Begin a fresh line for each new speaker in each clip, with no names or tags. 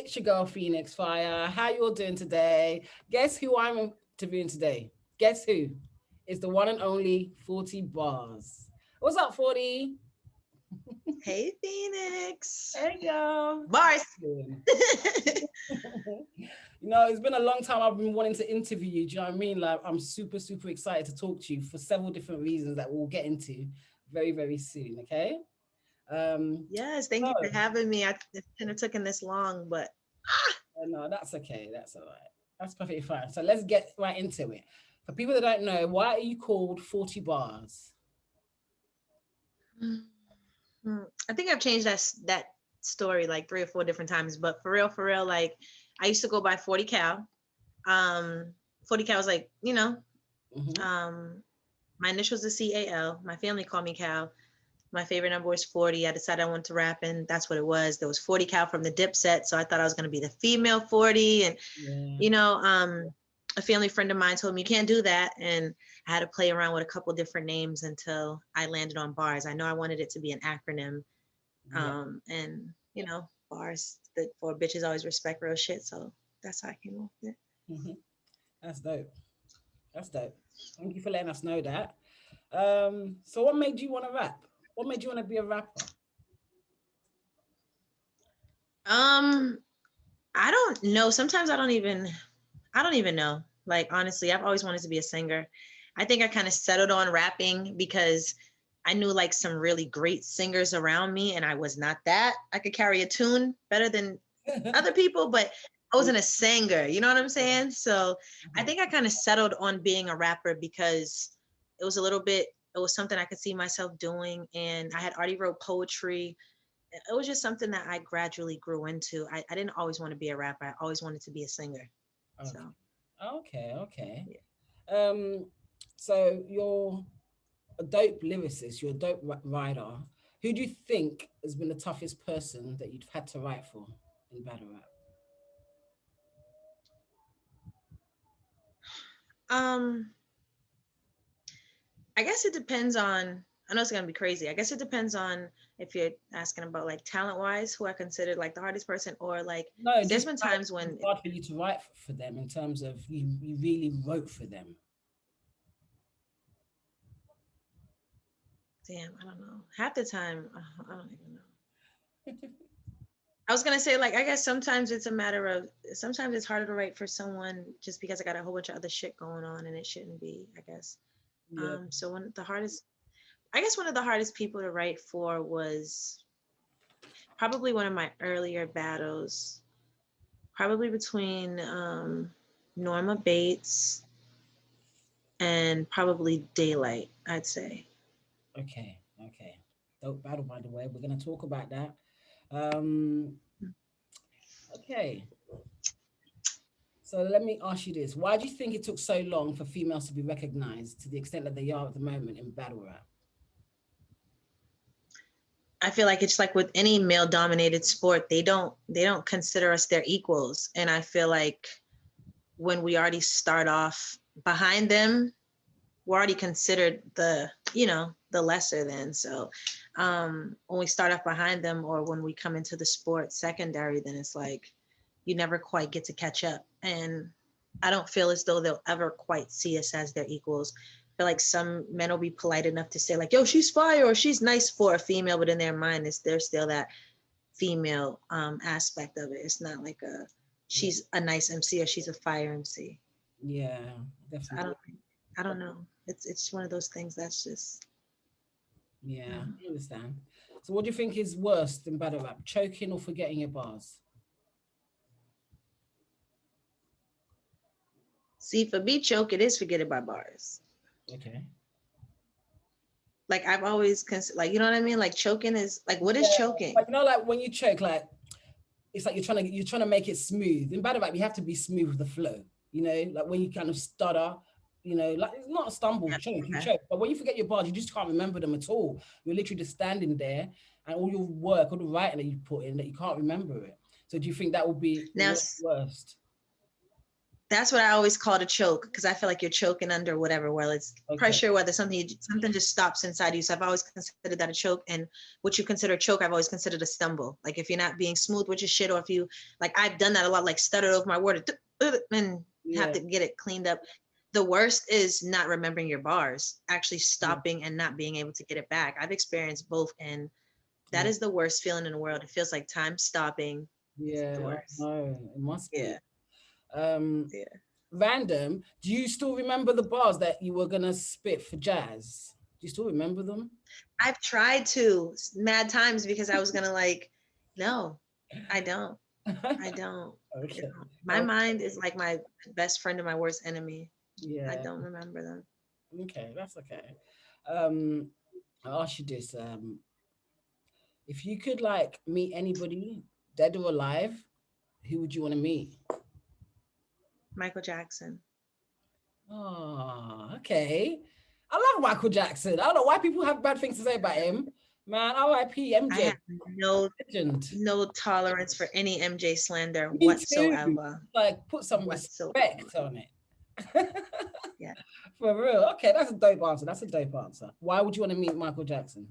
It's your girl Pheonixx Fire. How you all doing today? Guess who I'm interviewing today? Guess who? It's the one and only 40 Bars. What's up, 40?
Hey, Pheonixx.
Hey, y'all.
Bars.
It's been a long time I've been wanting to interview you. Do you know what I mean? Like, I'm super, super excited to talk to you for several different reasons that we'll get into very, very soon, okay?
Yes, thank you for having me. It couldn't have taken this long, but
no, that's okay. That's all right. That's perfectly fine. So let's get right into it. For people that don't know, why are you called 40 Bars?
I think I've changed that story like 3 or 4 different times. But for real, like I used to go by 40 Cal. 40 Cal was like, my initials are CAL. My family called me Cal. My favorite number was 40. I decided I wanted to rap, and that's what it was. There was 40 Cal from the Dipset, so I thought I was going to be the female 40. And a family friend of mine told me you can't do that, and I had to play around with a couple different names until I landed on Bars. I know I wanted it to be an acronym, and Bars that for bitches always respect real shit. So that's how I came up with it.
That's dope. That's dope. Thank you for letting us know that. So what made you want to rap? What made you want to be a rapper?
I don't know. Sometimes I don't even know. Like, honestly, I've always wanted to be a singer. I think I kind of settled on rapping because I knew like some really great singers around me, and I was not that. I could carry a tune better than other people, but I wasn't a singer. You know what I'm saying? So I think I kind of settled on being a rapper because it was something I could see myself doing, and I had already wrote poetry. It was just something that I gradually grew into. I didn't always want to be a rapper. I always wanted to be a singer.
Okay.
So
Okay. Yeah. So you're a dope lyricist, you're a dope writer. Who do you think has been the toughest person that you've had to write for in battle rap?
I guess it depends on, I know it's gonna be crazy. I guess it depends on if you're asking about like talent wise, who I consider like the hardest person, or like
No,
there's
just
been times when
it's hard for you to write for them in terms of you really wrote for them.
damn, I don't know. Half the time, I don't even know. I was gonna say, like, I guess sometimes it's a matter of, sometimes it's harder to write for someone just because I got a whole bunch of other shit going on and it shouldn't be, I guess.
Yeah.
So I guess one of the hardest people to write for was probably one of my earlier battles, probably between Norma Bates and probably Daylight, I'd say.
Okay. Dope battle, by the way. We're gonna talk about that. Um, okay. So let me ask you this. Why do you think it took so long for females to be recognized to the extent that they are at the moment in battle rap?
I feel like it's like with any male dominated sport, they don't consider us their equals. And I feel like when we already start off behind them, we're already considered the lesser than. So when we start off behind them, or when we come into the sport secondary, then it's like you never quite get to catch up. And I don't feel as though they'll ever quite see us as their equals. I feel like some men will be polite enough to say like, yo, she's fire, or she's nice for a female, but in their mind there's still that female aspect of it. It's not like she's a nice MC or she's a fire MC.
Yeah,
So
definitely.
I don't know. It's one of those things that's just.
Yeah, I understand. So what do you think is worse than battle rap? Choking or forgetting your bars?
See, for me, choke, it is forgetting my bars.
Okay.
Like I've always like, you know what I mean? Like choking is like, what is choking?
Like, like when you choke, like it's like you're trying to make it smooth. In battle rap, you have to be smooth with the flow. Like when you kind of stutter, like it's not a stumble,
Yeah,
choke, you
okay.
choke. But when you forget your bars, you just can't remember them at all. You're literally just standing there, and all your work, all the writing that you put in, that you can't remember it. So do you think that would be
Now,
the worst?
That's what I always call it, a choke, because I feel like you're choking under whatever, whether it's pressure, whether something just stops inside you. So I've always considered that a choke. And what you consider a choke, I've always considered a stumble. Like if you're not being smooth with your shit, or if you, like I've done that a lot, like stuttered over my word and have to get it cleaned up. The worst is not remembering your bars, actually stopping and not being able to get it back. I've experienced both, and that is the worst feeling in the world. It feels like time stopping.
Yeah,
The worst.
no, it must be.
Yeah.
Random, do you still remember the bars that you were gonna spit for jazz? Do you still remember them?
I've tried to mad times because I was gonna like, no, I don't. I don't.
Okay.
My mind is like my best friend and my worst enemy.
Yeah.
I don't remember them.
Okay, that's okay. I'll ask you this. If you could like meet anybody, dead or alive, who would you want to meet?
Michael Jackson.
Oh, okay. I love Michael Jackson. I don't know why people have bad things to say about him. Man, R.I.P.
I
MJ.
have no tolerance for any MJ slander
Me too.
whatsoever.
Like, put some respect on it.
Yeah.
For real. Okay, that's a dope answer. That's a dope answer. Why would you want to meet Michael Jackson?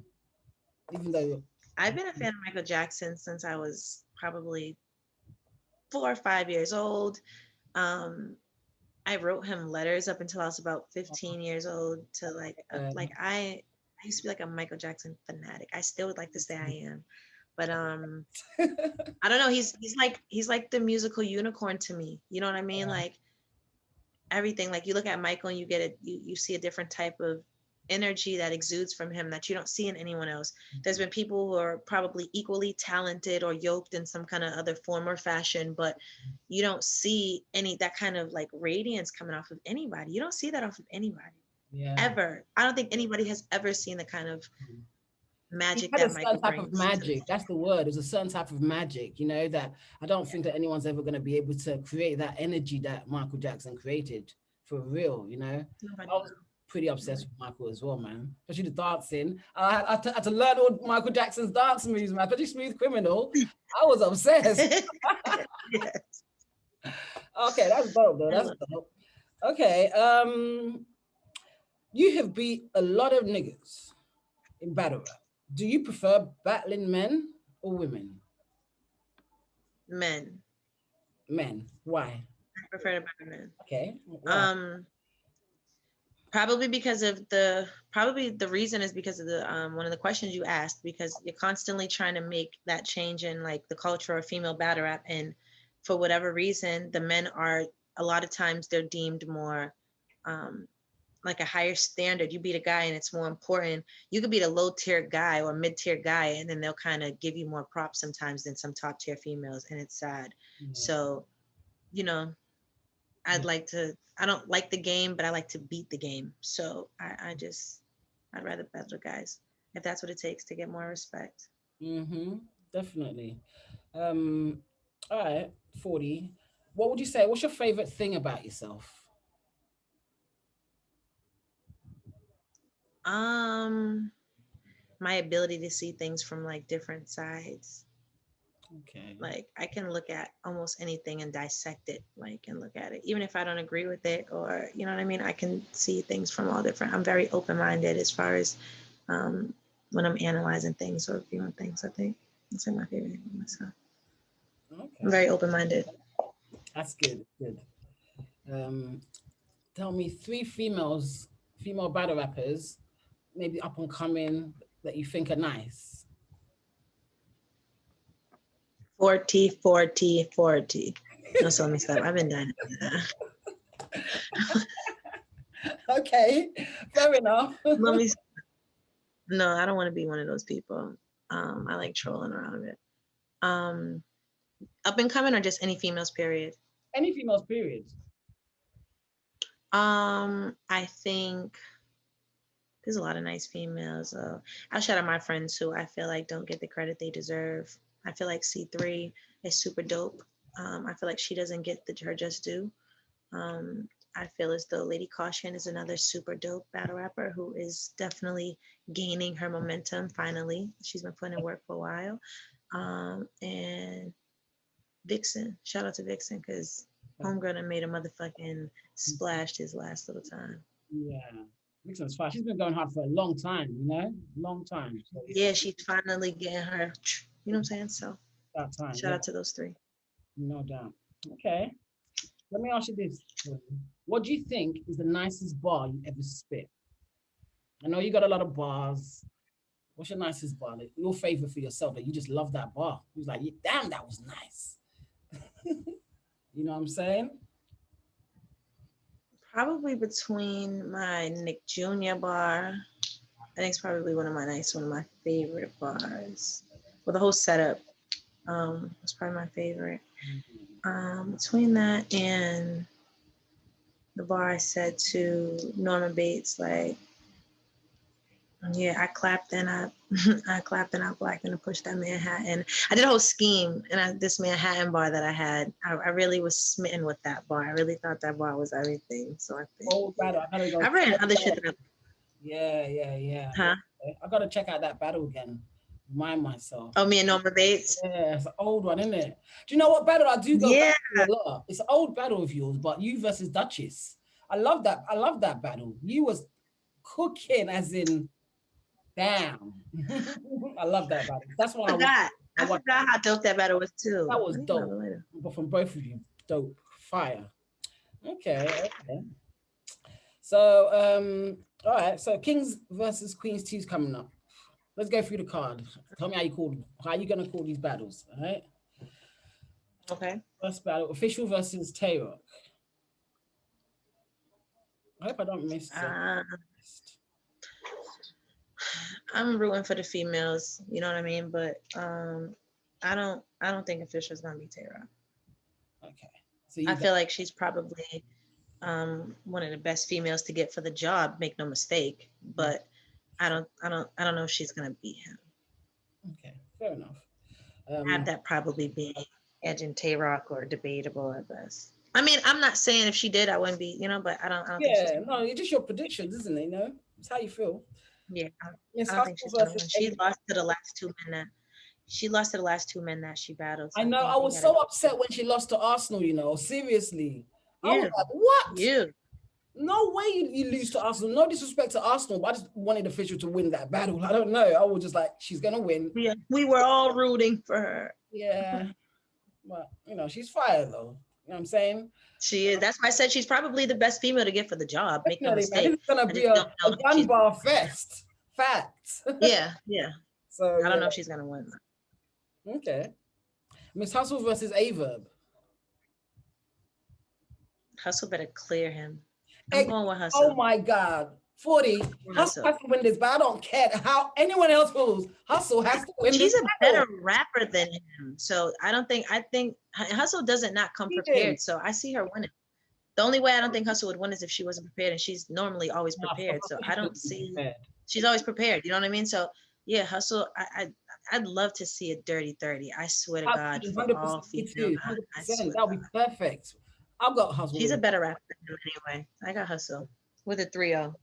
Even though
I've been a fan of Michael Jackson since I was probably 4 or 5 years old. I wrote him letters up until I was about 15 years old to I used to be like a Michael Jackson fanatic. I still would like to say I am. But I don't know, he's like the musical unicorn to me. You know what I mean? Like everything, like you look at Michael and you get it, you see a different type of energy that exudes from him that you don't see in anyone else. There's been people who are probably equally talented or yoked in some kind of other form or fashion, but you don't see any that kind of like radiance coming off of anybody. You don't see that off of anybody. Ever. I don't think anybody has ever seen the kind of magic that Michael brings.
Magic. That's the word. There's a certain type of magic, you know, that I don't think that anyone's ever going to be able to create that energy that Michael Jackson created for real, you know. I was pretty obsessed with Michael as well, man. Especially the dancing. I had to learn all Michael Jackson's dance moves, man. Especially Smooth Criminal. I was obsessed. Okay, that's dope though. That's dope. Okay. You have beat a lot of niggas in battle rap. Do you prefer battling men or women?
Men.
Men. Why?
I prefer to battle men.
Okay. Why?
Probably the reason is because of the one of the questions you asked, because you're constantly trying to make that change in like the culture of female battle rap, and for whatever reason the men are, a lot of times they're deemed more like a higher standard. You beat a guy and it's more important. You could beat a low tier guy or mid tier guy and then they'll kind of give you more props sometimes than some top tier females, and it's sad. So, you know, I don't like the game, but I like to beat the game. So I'd rather battle guys if that's what it takes to get more respect.
Definitely. All right, 40. What would you say? What's your favorite thing about yourself?
My ability to see things from like different sides.
Okay.
Like I can look at almost anything and dissect it, like, and look at it, even if I don't agree with it, or you know what I mean. I can see things from all different. I'm very open-minded as far as when I'm analyzing things or viewing things. I think that's like my favorite thing myself. Okay. I'm very open-minded.
That's good. Good. Tell me 3 female battle rappers, maybe up and coming, that you think are nice.
40. No, so let me stop. I've been done.
Okay, fair enough.
No, I don't want to be one of those people. I like trolling around a bit. Up and coming, or just any females, period?
Any females, period.
I think there's a lot of nice females. I'll shout out my friends who I feel like don't get the credit they deserve. I feel like C3 is super dope. I feel like she doesn't get her just due. I feel as though Lady Caution is another super dope battle rapper who is definitely gaining her momentum finally. She's been putting in work for a while. And Vixen, shout out to Vixen, because Homegirl that made a motherfucking splashed his last little time.
Yeah. Vixen's fine. She's been going hard for a long time, you know? Long time. So
Yeah, she's finally getting her, you know what I'm saying? So
that time,
shout
yeah.
out to those three.
No doubt. Okay. Let me ask you this. What do you think is the nicest bar you ever spit? I know you got a lot of bars. What's your nicest bar? Like, your favorite for yourself that you just love that bar? Who's like, damn, that was nice. You know what I'm saying?
Probably between my Nick Jr. bar. I think it's probably one of my favorite bars. Well, the whole setup was probably my favorite. Between that and the bar I said to Norma Bates, like, yeah, I clapped and I clapped and I blacked and I pushed that Manhattan. I did a whole scheme and this Manhattan bar that I had. I really was smitten with that bar. I really thought that bar was everything. So I think
battle. I gotta go.
I've read other shit that
Yeah.
Huh?
I gotta check out that battle again. Remind myself.
Oh, me and Norma Bates.
Yeah, it's an old one, isn't it? Do you know what battle I do go
Yeah.
back to a lot? It's an old battle of yours, but you versus Duchess. I love that. I love that battle. You was cooking, as in, damn. I love that battle. That's why
I forgot how dope that battle was too.
That was dope. But from both of you, dope, fire. Okay. So, all right. So Kings versus Queens 2 is coming up. Let's go through the card. Tell me how you call them. How are you gonna call these battles? All right.
Okay.
First battle: Official versus Tay-Rock. I hope I don't miss it.
I'm rooting for the females. You know what I mean? But I don't think Official's gonna be Tay-Rock.
Okay. So
I feel like she's probably one of the best females to get for the job. Make no mistake. But I don't know if she's gonna beat him.
Okay, fair enough.
Have that probably being Edge and Tay-Rock or debatable at best. I mean, I'm not saying if she did, I wouldn't be, but I don't think she's
no, it's just your predictions, isn't it? You know, it's how you feel.
Yeah, I don't think she's gonna win. She lost to the last two men that she battled.
So I know. I was so upset when she lost to Arsenal. You know, seriously.
Yeah.
I was like, what?
Yeah.
No way you lose to Arsenal. No disrespect to Arsenal, but I just wanted Official to win that battle. I don't know. I was just like, she's gonna win.
Yeah, we were all rooting for her.
Yeah, but she's fire though. You know what I'm saying?
She is. That's why I said she's probably the best female to get for the job. Make no mistake.
It's gonna be a one-bar fest. Facts.
Yeah.
So
I don't know if she's gonna win.
Okay. Miss Hustle versus A.Verb.
Hustle better clear him. I'm going with Hustle.
Oh my God. 40. Hustle has to win this, but I don't care how anyone else feels. Hustle has to win.
She's a better rapper than him. So I think Hustle doesn't not come prepared. So I see her winning. The only way I don't think Hustle would win is if she wasn't prepared, and she's normally always prepared. So I don't see she's always prepared. You know what I mean? So yeah, Hustle, I'd love to see a dirty 30. I swear to God, for all female.
That would be perfect. I've got Hustle.
She's a better rapper than him anyway. I got Hustle with a 3-0.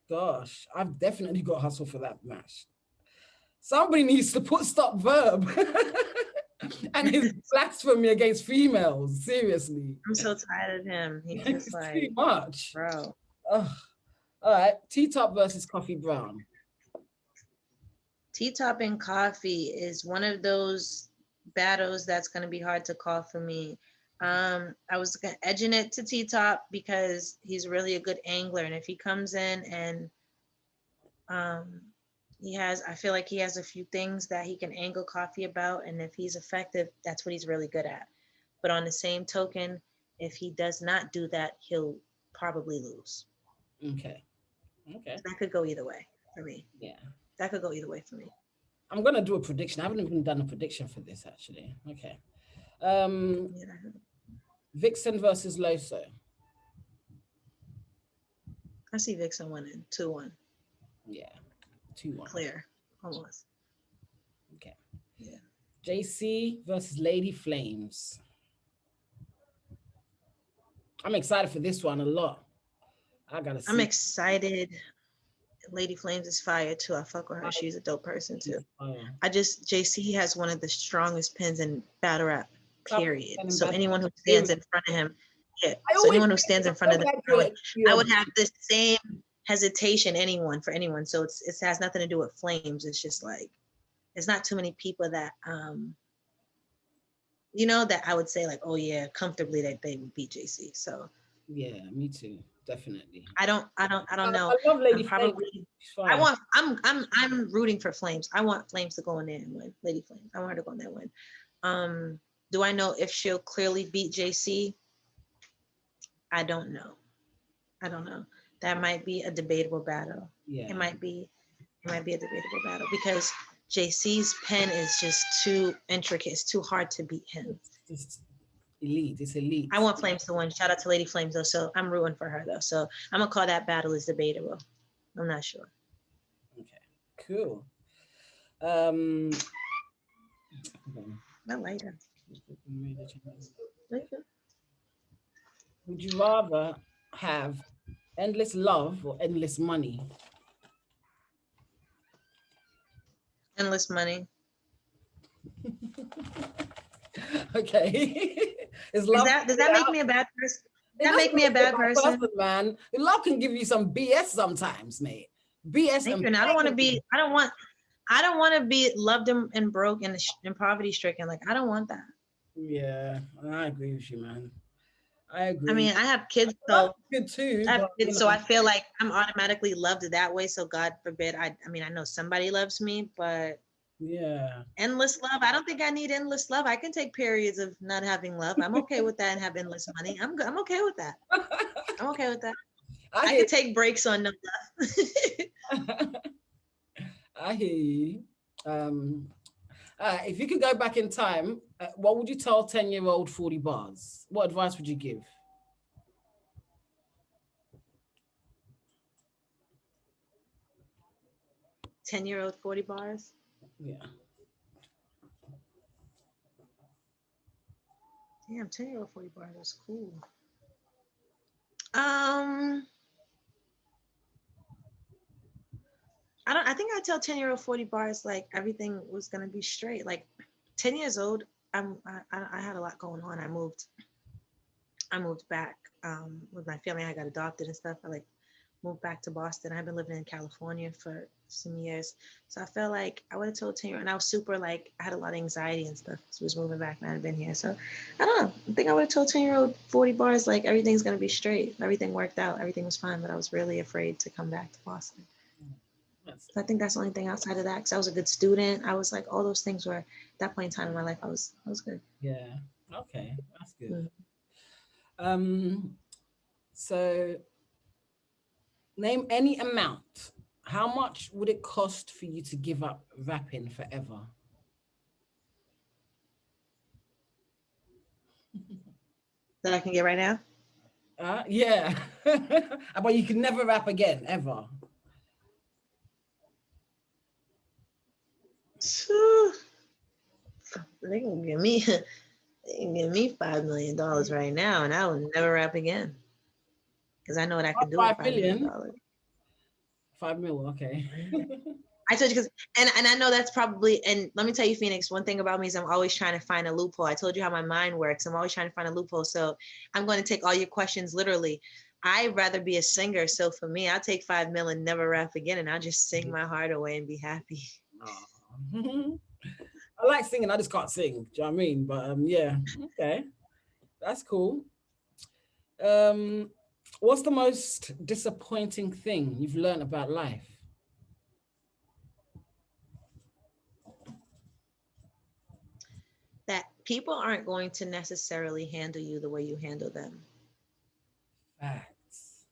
Gosh, I've definitely got Hustle for that match. Somebody needs to stop Verb and his blasphemy against females. Seriously,
I'm so tired of him. He's just like
too much,
bro.
All right, Teatop versus Coffee Brown.
Teatop and Coffee is one of those battles that's going to be hard to call for me. I was edging it to Teatop because he's really a good angler, and if he comes in and I feel like he has a few things that he can angle Coffee about, and if he's effective, that's what he's really good at. But on the same token, if he does not do that, he'll probably lose.
Okay.
That could go either way for me.
Yeah.
That could go either way for me.
I'm gonna do a prediction. I haven't even done a prediction for this actually. Okay. Vixen versus Loso.
I see Vixen winning 2-1.
Yeah, 2-1.
Clear, almost.
Okay.
Yeah.
JC versus Lady Flames. I'm excited for this one a lot. I'm
excited. Lady Flames is fire too. I fuck with her. She's a dope person too. JC has one of the strongest pins in battle rap. period.
And
So
battle.
anyone who stands in front of him, yeah.
I
So
always
anyone who stands in front of them, I would have the same hesitation for anyone. So it has nothing to do with flames. It's just like, there's not too many people that, you know, that I would say like, oh yeah, comfortably that they would beat JC. So
yeah, me too, definitely.
I don't know.
I love Lady
I'm probably,
Flame.
I'm rooting for Flames. I want Flames to go in there and win. Lady Flames. I want her to go in there and win. Do I know if she'll clearly beat JC? I don't know. That might be a debatable battle.
Yeah,
It might be a debatable battle because JC's pen is just too intricate. It's too hard to beat him.
it's elite. It's elite.
I want Flames to win. Shout out to Lady Flames though. So I'm rooting for her though. So I'm gonna call that battle is debatable. I'm not sure.
Okay, cool.
I like her.
Would you rather have endless love or endless money?
Endless money.
Okay.
Does that make me a bad person? Does that make me a bad person?
Man, love can give you some BS sometimes, mate. BS.
Thank you. And I don't want to be. I don't want to be loved and broke and poverty stricken. Like I don't want that.
Yeah, I agree with you, man. I agree.
I mean, I have kids, so
good too.
I have kids, so I feel like I'm automatically loved that way. So God forbid. I mean, I know somebody loves me, but
yeah,
endless love. I don't think I need endless love. I can take periods of not having love. I'm okay with that and have endless money. I'm okay with that. I'm okay with that. I can take breaks on no love.
I hear you. If you could go back in time, what would you tell 10-year-old 40 bars? What advice would you give?
Ten-year-old 40 bars.
Yeah.
Damn, 10-year-old 40 bars is cool. I think I tell 10-year-old 40 bars like everything was gonna be straight. Like 10 years old, I had a lot going on. I moved back with my family. I got adopted and stuff. I like moved back to Boston. I've been living in California for some years. So I felt like I would have told 10-year-old, and I was super like, I had a lot of anxiety and stuff. So I was moving back and I had been here. So I don't know. I think I would have told 10-year-old 40 bars like everything's gonna be straight. Everything worked out. Everything was fine. But I was really afraid to come back to Boston. So I think that's the only thing outside of that, because I was a good student. I was like, all those things were at that point in time in my life, I was good.
Yeah. Okay, that's good. So name any amount. How much would it cost for you to give up rapping forever?
That I can get right now?
Yeah. But you can never rap again, ever.
They can give me $5 million right now, and I will never rap again. Because I know what I can do with $5 million.
5 mil, okay.
I told you, because and I know that's probably, and let me tell you, Pheonixx, one thing about me is I'm always trying to find a loophole. I told you how my mind works. I'm always trying to find a loophole. So I'm going to take all your questions literally. I'd rather be a singer. So for me, I'll take 5 mil and never rap again, and I'll just sing my heart away and be happy.
I like singing, I just can't sing. Do you know what I mean? But yeah, okay. That's cool. What's the most disappointing thing you've learned about life?
That people aren't going to necessarily handle you the way you handle them.
Facts.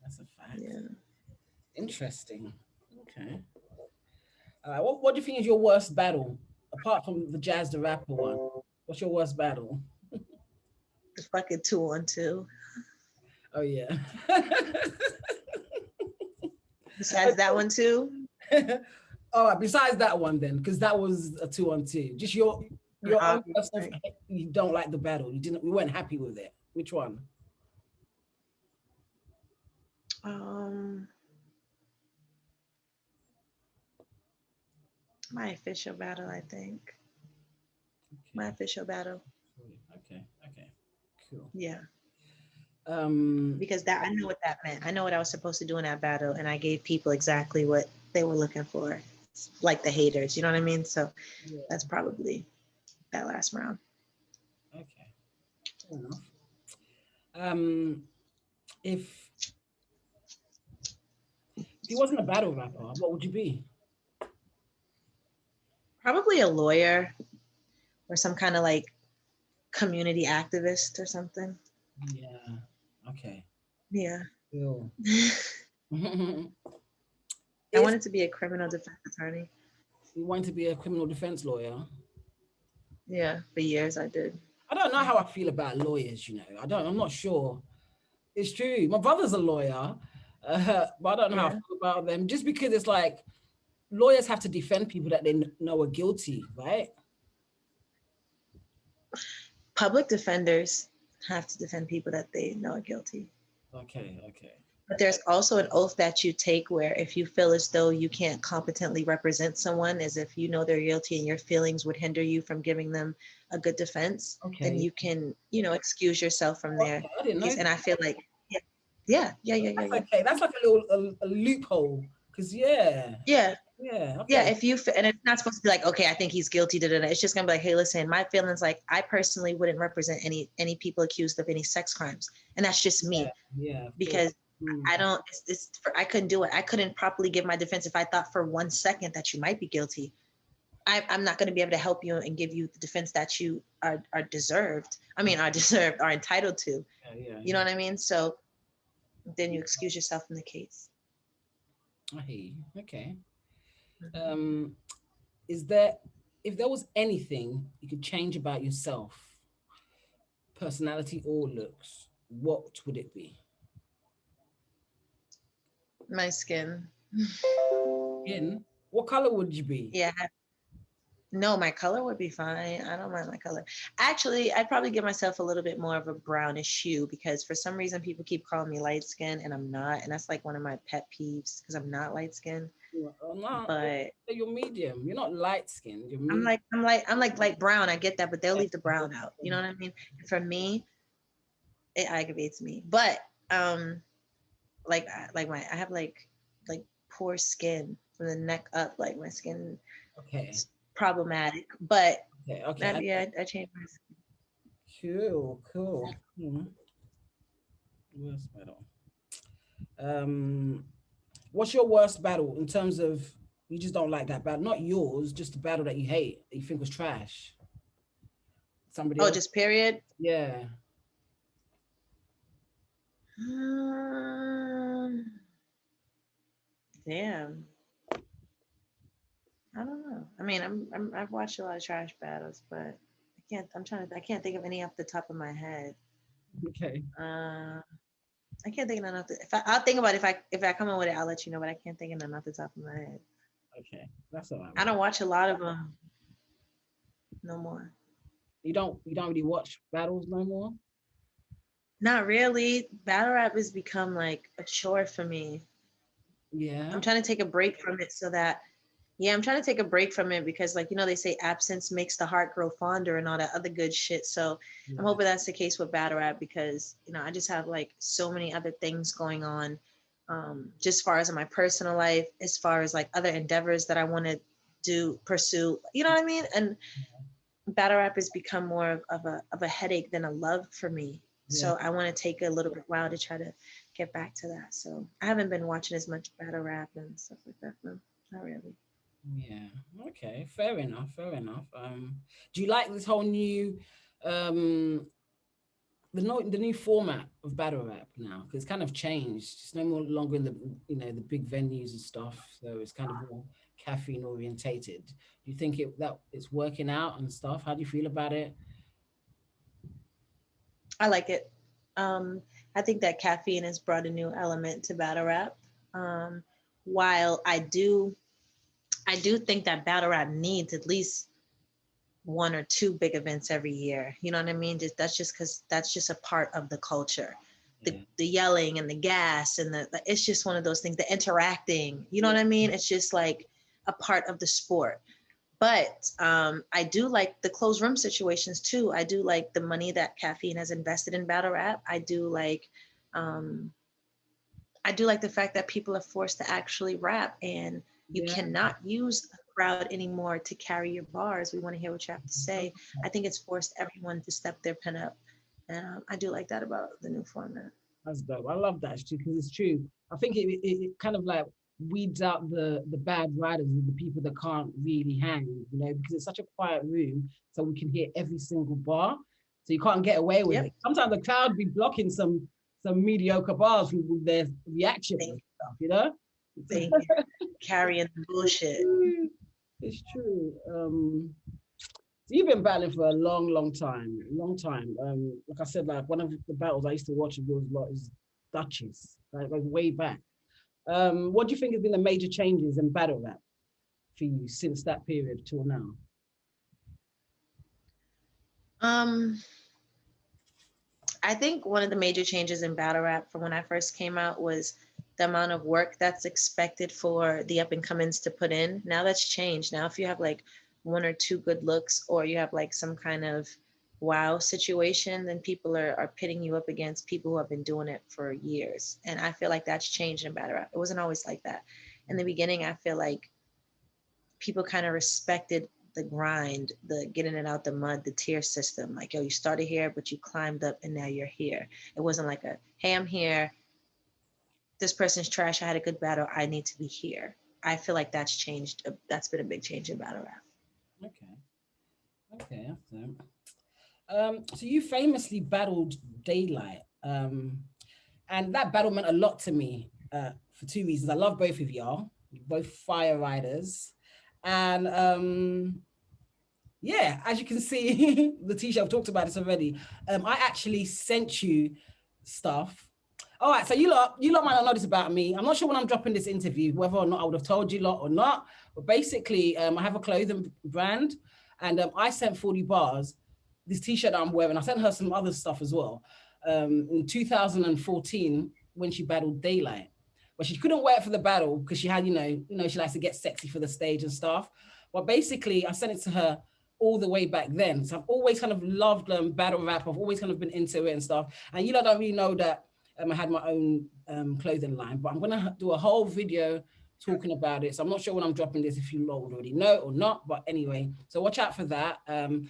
That's a fact.
Yeah.
Interesting. Okay. What do you think is your worst battle, apart from the Jazz the Rapper one? What's your worst battle?
The fucking 2-on-2.
Oh yeah.
Besides that one too.
All right. Besides that one, then, because that was a 2-on-2. Just your own personal. You don't like the battle. You weren't happy with it. Which one?
My official battle, I think. my official battle.
Okay, okay, cool.
Yeah.
Um,
Because that I know what that meant. I know what I was supposed to do in that battle, and I gave people exactly what they were looking for, like the haters. You know what I mean? So
yeah,
that's probably that last round.
okay, fair enough. Um, if you wasn't a battle rapper, what would you be?
Probably a lawyer or some kind of like community activist or something.
Yeah. Okay.
Yeah.
Cool.
I
If
wanted to be a criminal defense attorney.
you want to be a criminal defense lawyer,
Yeah, for years I did.
I don't know how I feel about lawyers. You know, I don't. I'm not sure. It's true. My brother's a lawyer, but I don't know how I
Yeah.
feel about them. Just because it's like lawyers have to defend people that they know are guilty, right?
Public defenders have to defend people that they know are guilty.
Okay. Okay.
But there's also an oath that you take where if you feel as though you can't competently represent someone, as if you know they're guilty and your feelings would hinder you from giving them a good defense, then
Okay.
you can, excuse yourself from there.
Okay. I didn't know
Because, and
that.
I feel like, yeah, yeah, yeah, yeah, yeah,
That's
yeah.
okay. That's like a little a loophole. Cause yeah.
Yeah.
Yeah.
Yeah,
Okay.
if you and it's not supposed to be like, okay, I think he's guilty. Da, da, da. It's just gonna be like, hey, listen, my feelings. Like, I personally wouldn't represent any people accused of any sex crimes, and that's just
Yeah.
me
Yeah. Of course.
because I don't. I couldn't do it. I couldn't properly give my defense if I thought for 1 second that you might be guilty. I'm not going to be able to help you and give you the defense that you are deserved. I mean, are entitled to.
Yeah. Yeah.
You know
Yeah.
what I mean? So then you excuse yourself from the case.
I hear you. Okay.
Mhm.
Um, is there if there was anything you could change about yourself, personality or looks, what would it be?
My skin.
In what color would you be?
Yeah, no, my color would be fine. I don't mind my color. Actually, I'd probably give myself a little bit more of a brownish hue because for some reason people keep calling me light skin and I'm not. And that's like one of my pet peeves because I'm not light skin.
No,
But
you're medium. You're not light skinned. You're
I'm
medium.
like, I'm like light brown. I get that, but they'll leave the brown out. You know what I mean? For me, it aggravates me. But like I have like poor skin from the neck up. Like my skin
Okay.
is problematic. But
Okay. Okay.
yeah, I changed my skin.
Cool. Cool. Worst battle. Um, what's your worst battle in terms of you just don't like that battle? Not yours, just the battle that you hate, that you think was trash. Somebody
Oh,
else.
just period.
Yeah.
Um, damn. I don't know. I mean, I've watched a lot of trash battles, but I can't think of any off the top of my head.
Okay.
Uh, I can't think of none off the. I'll think about it. If I come up with it, I'll let you know. But I can't think of none off the top of my head.
Okay. That's all right.
I
Man.
don't watch a lot of them no more.
You don't really watch battles no more?
Not really. Battle rap has become like a chore for me. I'm
Yeah.
trying to take a break from it so that yeah, I'm trying to take a break from it because, like, they say absence makes the heart grow fonder and all that other good shit. So I'm
Yeah.
hoping that's the case with battle rap because, I just have like so many other things going on, just as far as in my personal life, as far as like other endeavors that I want to pursue. You know what I mean? And battle rap has become more of a headache than a love for me.
Yeah.
So I want to take a little bit while to try to get back to that. So I haven't been watching as much battle rap and stuff like that. No, not really.
Yeah. Okay. Fair enough. Fair enough. Do you like this whole new um the new format of battle rap now? Because it's kind of changed. It's no more longer in the the big venues and stuff. So it's kind of more caffeine orientated. Do you think that it's working out and stuff? How do you feel about it?
I like it. Um, I think that caffeine has brought a new element to battle rap. Um, while I do think that battle rap needs at least one or two big events every year. You know what I mean? Just because that's just a part of the culture.
Yeah.
The yelling and the gas and it's just one of those things. The interacting. You know what I mean? It's just like a part of the sport. But I do like the closed room situations too. I do like the money that Caffeine has invested in battle rap. Um, I do like the fact that people are forced to actually rap, and you
Yeah.
cannot use a crowd anymore to carry your bars. We want to hear what you have to say. I think it's forced everyone to step their pen up. And I do like that about the new format.
That's dope. I love that actually because it's true. I think it kind of like weeds out the bad riders and the people that can't really hang, you know, because it's such a quiet room, so we can hear every single bar. So you can't get away with
Yep.
it. Sometimes the crowd be blocking some mediocre bars with their reactions and
Thank,
stuff, you know.
thank you. Carrying the bullshit.
It's true. So you've been battling for a long, long time, long time. Like I said, like one of the battles I used to watch of yours a lot is Duchess, like way back. What do you think has been the major changes in battle rap for you since that period till now?
Um, I think one of the major changes in battle rap from when I first came out was the amount of work that's expected for the up and comings to put in. Now that's changed. Now, if you have like one or two good looks, or you have like some kind of wow situation, then people are pitting you up against people who have been doing it for years. And I feel like that's changed in battle rap. It wasn't always like that. In the beginning, I feel like people kind of respected the grind, the getting it out the mud, the tier system. Like, yo, you started here, but you climbed up and now you're here. It wasn't like a, hey, I'm here. This person's trash. I had a good battle. I need to be here. I feel like that's changed. That's been a big change in battle rap.
Okay, okay. So you famously battled Daylight, and that battle meant a lot to me for two reasons. I love both of y'all, you're both fire riders, and yeah, as you can see, the t-shirt, I've talked about this already. I actually sent you stuff. All right, so you lot might not know this about me. I'm not sure when I'm dropping this interview whether or not I would have told you lot or not. But basically, I have a clothing brand, and I sent 40 bars this t-shirt that I'm wearing. I sent her some other stuff as well. In 2014, when she battled Daylight, but she couldn't wear it for the battle because she had, she likes to get sexy for the stage and stuff. But basically, I sent it to her all the way back then. So I've always kind of loved battle rap. I've always kind of been into it and stuff. And you lot don't really know that I had my own clothing line, but I'm gonna do a whole video talking about it. So I'm not sure when I'm dropping this if you lot already know or not, but anyway, so watch out for that.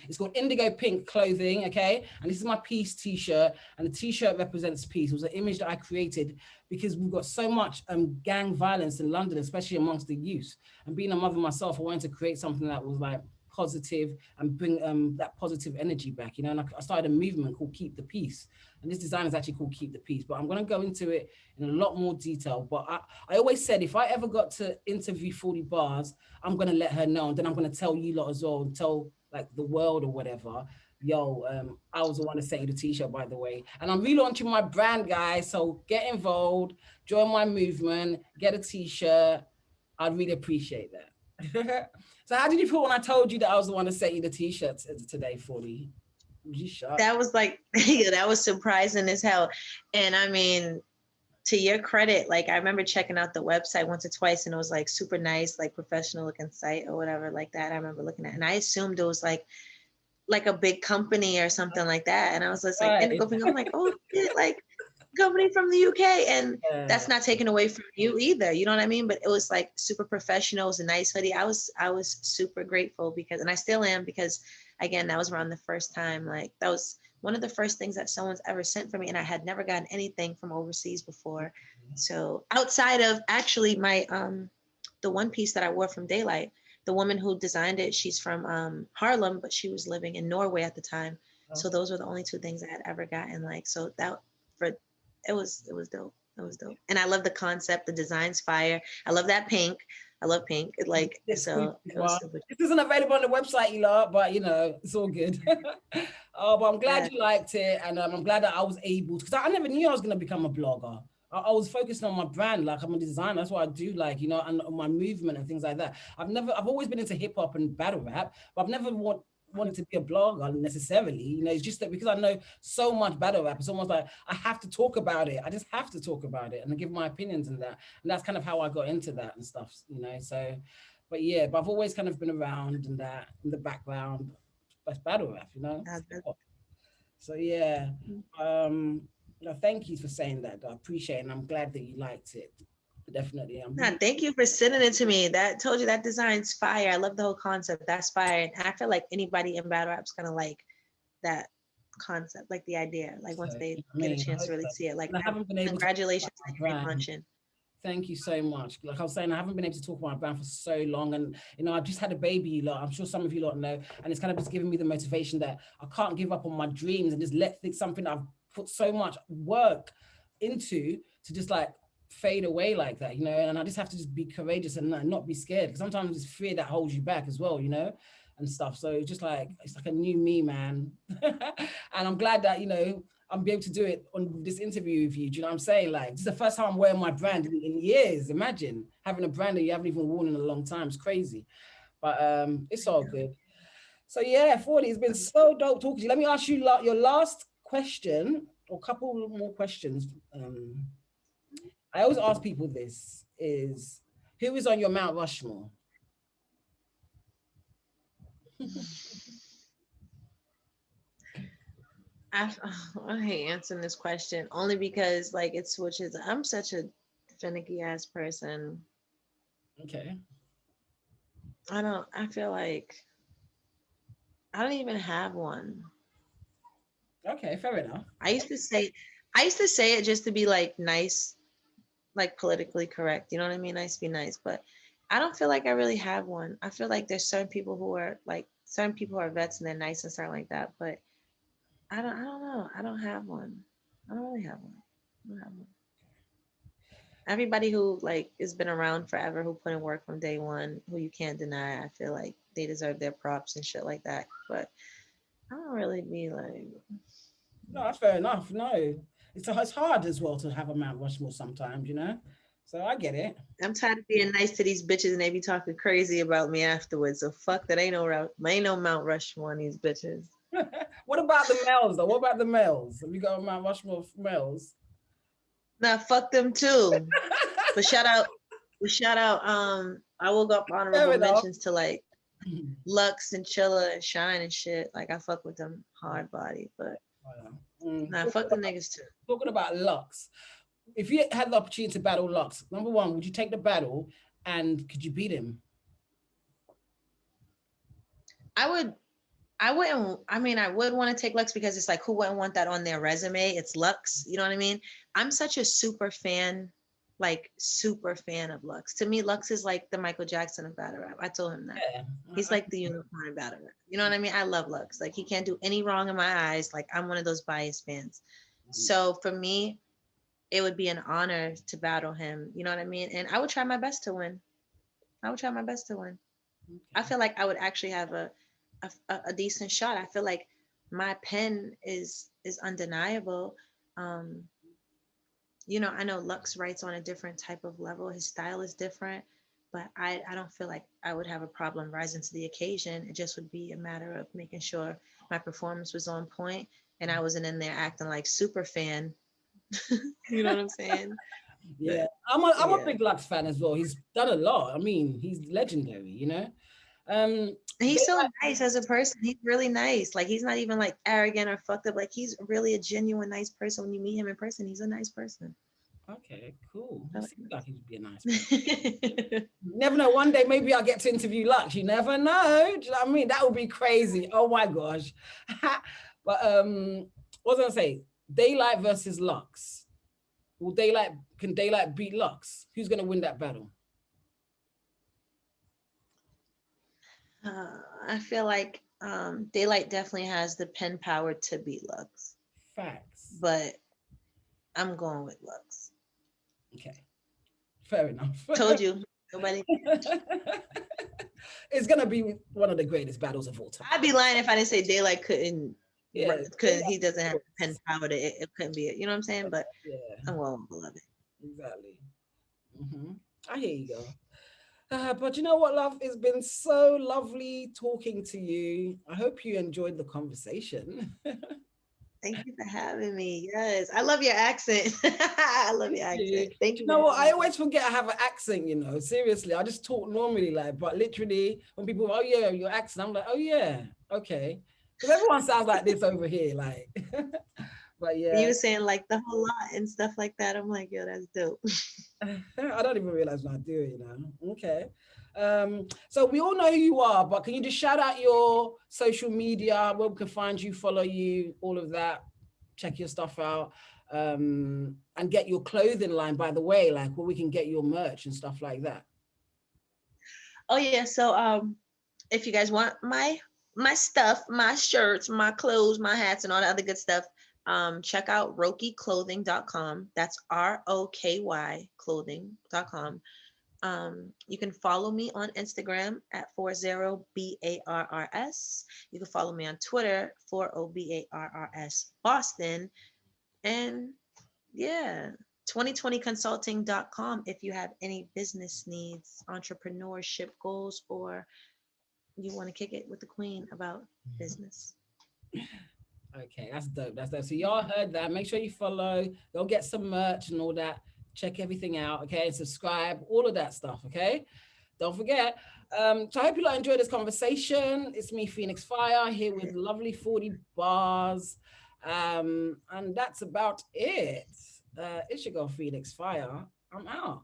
It's called Indigo Pink Clothing, okay? And this is my Peace t-shirt, and the t-shirt represents peace. It was an image that I created because we've got so much gang violence in London, especially amongst the youth. And being a mother myself, I wanted to create something that was like positive and bring that positive energy back, and I started a movement called Keep the Peace, and this design is actually called Keep the Peace, but I'm going to go into it in a lot more detail. But I always said if I ever got to interview 40 bars, I'm going to let her know, and then I'm going to tell you lot as well, and tell like the world or whatever, yo, I was the one that sent you the t-shirt, by the way, and I'm relaunching my brand, guys, so get involved, join my movement, get a t-shirt. I'd really appreciate that. So how did you feel when I told you that I was the one that sent you the t-shirts today, 40? Was you shocked?
That was like, yeah, that was surprising as hell. And I mean, to your credit, like I remember checking out the website once or twice, and it was like super nice, like professional looking site or whatever like that. I remember looking at it, and I assumed it was like a big company or something like that. And I was just like,
Right.
Indigo Pink, I'm like, oh shit, like company from the UK. And that's not taken away from you either. You know what I mean? But it was like super professional. It was a nice hoodie. I was super grateful because, and I still am, because again, that was around the first time, like that was one of the first things that someone's ever sent for me. And I had never gotten anything from overseas before. So outside of actually my, the one piece that I wore from Daylight, the woman who designed it, she's from Harlem, but she was living in Norway at the time. So those were the only two things I had ever gotten. Like, so that for, it was dope. It was dope. And I love the concept, the design's fire. I love that pink. I love pink. Like, so it was super.
This isn't available on the website, you lot, but it's all good. Oh, but I'm glad you liked it, and I'm glad that I was able to, because I never knew I was going to become a blogger. I was focused on my brand, like I'm a designer. That's what I do, like, and my movement and things like that. I've always been into hip hop and battle rap, but I've never wanted to be a blogger necessarily. It's just that because I know so much battle rap, it's almost like I have to talk about it. I just have to talk about it and give my opinions and that. And that's kind of how I got into that and stuff, So, But yeah, but I've always kind of been around and that in the background. That's battle rap, you know. So yeah, no, thank you for saying that. I appreciate it, and I'm glad that you liked it. Definitely, I'm
Nah,
really.
thank you for sending it to me. That told you that design's fire. I love the whole concept. That's fire. And I feel like anybody in battle rap's gonna like that concept, like the idea. Like
So,
once they
I
get a
mean, I
chance to
hope
really
so.
see it. Like
And I haven't been able to talk about
congratulations
my
on your
brand.
relaunching.
Thank you so much. Like I was saying, I haven't been able to talk about my brand for so long, and you know, I've just had a baby. You lot, I'm sure some of you lot know, and it's kind of just giving me the motivation that I can't give up on my dreams and just let something I've put so much work into to just like fade away like that, you know. And I just have to just be courageous and not be scared, because sometimes it's fear that holds you back as well, you know, and stuff. So it's just like it's like a new me, man. And I'm glad that, you know, I'm be able to do it on this interview with you. Do you know what I'm saying? Like, this is the first time I'm wearing my brand in years. Imagine having a brand that you haven't even worn in a long time. It's crazy. But it's all good. So yeah, 40, it's been so dope talking to you. Let me ask you your last question, or a couple more questions. I always ask people this is, who is on your Mount Rushmore?
I, I hate answering this question only because like it switches. I'm such a finicky ass person.
Okay.
I feel like I don't even have one.
Okay, fair enough.
I used to say I used to say it just to be like nice, like politically correct. You know what I mean? Nice to be nice, but I don't feel like I really have one. I feel like there's certain people who are like certain people are vets and they're nice and stuff like that, but I don't know. I don't have one. I don't really have one. I don't have one. Everybody who like has been around forever, who put in work from day one, who you can't deny, I feel like they deserve their props and shit like that. But I don't really be like,
No, that's fair enough. No, it's hard as well to have a Mount Rushmore sometimes, you know. So I get it.
I'm tired of being nice to these bitches and they be talking crazy about me afterwards. So fuck that. Ain't no Mount Rushmore on these bitches.
What about the males though? What about the males? Have you got a Mount Rushmore of males?
Nah, fuck them too. But shout out. I will go up
Fair
honorable
enough.
mentions to like Lux and Chilla and Shine and shit. Like I fuck with them hard body, but nah, fuck them niggas too.
Talking about Lux, if you had the opportunity to battle Lux, number one, would you take the battle, and could you beat him?
I would I wouldn't. I mean, I would want to take Lux because it's like, who wouldn't want that on their resume? It's Lux. You know what I mean? I'm such a super fan, like super fan of Lux. To me, Lux is like the Michael Jackson of battle rap. I told him that.
Yeah.
He's like the unicorn of battle rap. You know what I mean? I love Lux. Like he can't do any wrong in my eyes. Like I'm one of those biased fans. So for me, it would be an honor to battle him. You know what I mean? And I would try my best to win. I would try my best to win. I
Okay.
feel like I would actually have a decent shot. I feel like my pen is undeniable. Um, you know, I know Lux writes on a different type of level. His style is different, but I don't feel like I would have a problem rising to the occasion. It just would be a matter of making sure my performance was on point and I wasn't in there acting like super fan. You know what I'm saying?
Yeah,
But
I'm a
yeah.
big Lux fan as well. He's done a lot. I mean, he's legendary, you know. They
He's so
like,
nice as a person. He's really nice. Like he's not even like arrogant or fucked up. Like he's really a genuine nice person. When you meet him in person, he's a nice person.
okay, cool.
I
He
like
seems like he'd be a nice person.
him.
Never know. One day maybe I'll get to interview Lux. You never know. Do you know what I mean? That would be crazy. Oh my gosh. But what was I gonna say? Daylight versus Lux. Will Daylight can Daylight beat Lux? Who's gonna win that battle?
I feel like Daylight definitely has the pen power to beat Lux,
Facts.
but I'm going with Lux.
Okay, fair enough.
Told you, nobody.
It's gonna be one of the greatest battles of all time.
I'd be lying if I didn't say Daylight couldn't.
Yeah,
Because he doesn't have the pen power to it couldn't be it. You know what I'm saying? But
yeah,
I'm going with Beloved.
exactly. I hear you go. But you know what, love? It's been so lovely talking to you. I hope you enjoyed the conversation.
Thank you for having me. Yes, I love your accent. I love your accent. Thank
Do you
you for
know what?
having
I
me.
always forget I have an accent, you know, seriously. I just talk normally, like, but literally when people, oh yeah, your accent, I'm like, oh yeah, okay. Because everyone sounds like this over here, like, but
You
yeah,
were saying like the whole lot and stuff like that. I'm like, yo, that's dope.
I don't even realize when I do it, you know. Okay. So we all know who you are, but can you just shout out your social media, where we can find you, follow you, all of that, check your stuff out, and get your clothing line, by the way, like where we can get your merch and stuff like that.
Oh yeah, so if you guys want my stuff, my shirts, my clothes, my hats, and all the other good stuff, check out rokyclothing.com. That's ROKY clothing.com. You can follow me on Instagram at 40BARRS. You can follow me on Twitter 40BARRS Boston. And yeah, 2020consulting.com if you have any business needs, entrepreneurship goals, or you want to kick it with the queen about business.
Okay, that's dope. That's dope. So y'all heard that. Make sure you follow, go get some merch and all that. Check everything out, okay? And subscribe, all of that stuff, okay? Don't forget. So I hope you like enjoyed this conversation. It's me, Pheonixx Fire, here with lovely 40 bars. And that's about it. It's your girl, Pheonixx Fire. I'm out.